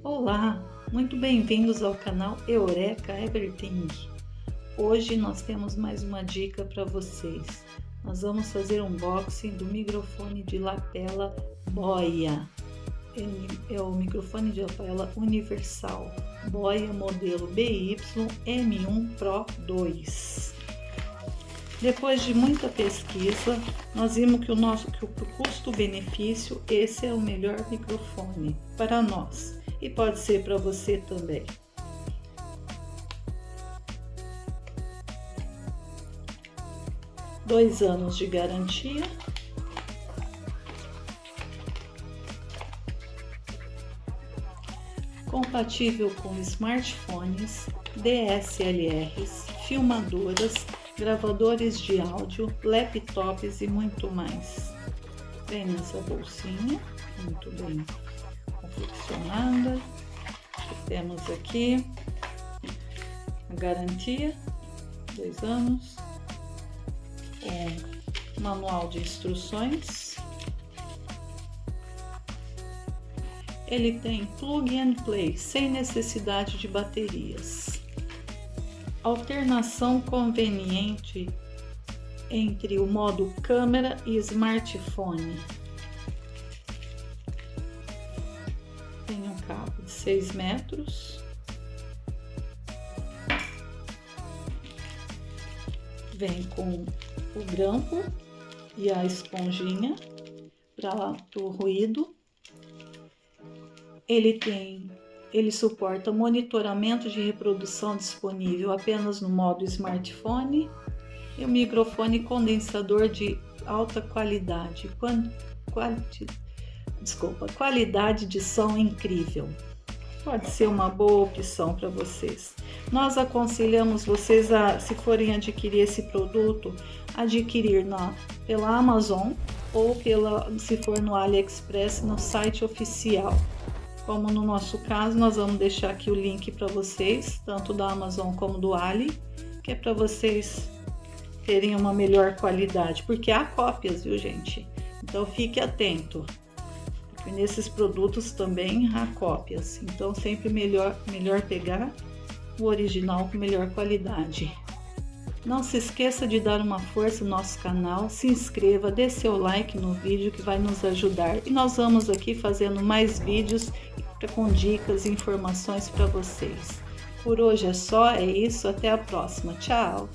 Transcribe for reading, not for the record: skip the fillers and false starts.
Olá, muito bem-vindos ao canal Eureka Everything. Hoje nós temos mais uma dica para vocês. Nós vamos fazer um unboxing do microfone de lapela Boya. É o microfone de lapela universal Boya modelo BY-M1 Pro 2. Depois de muita pesquisa, nós vimos que o custo-benefício, esse é o melhor microfone para nós e pode ser para você também. Dois anos de garantia. Compatível com smartphones, DSLRs, filmadoras, gravadores de áudio, laptops e muito mais. Vem nessa bolsinha, muito bem confeccionada. Temos aqui a garantia, 2 anos, um manual de instruções. Ele tem plug and play, sem necessidade de baterias. Alternação conveniente entre o modo câmera e smartphone. Tem um cabo de 6 metros. Vem com o grampo e a esponjinha para o ruído. Ele suporta monitoramento de reprodução disponível apenas no modo smartphone e o microfone condensador de alta qualidade, qualidade de som incrível. Pode ser uma boa opção para vocês. Nós aconselhamos vocês se forem adquirir esse produto, adquirir pela Amazon ou se for no AliExpress, no site oficial. Como no nosso caso, nós vamos deixar aqui o link para vocês, tanto da Amazon como do Ali, que é para vocês terem uma melhor qualidade, porque há cópias, viu, gente? Então fique atento, porque nesses produtos também há cópias, então sempre melhor pegar o original com melhor qualidade. Não se esqueça de dar uma força no nosso canal, se inscreva, dê seu like no vídeo que vai nos ajudar. E nós vamos aqui fazendo mais vídeos com dicas e informações para vocês. Por hoje é só, é isso, até a próxima. Tchau!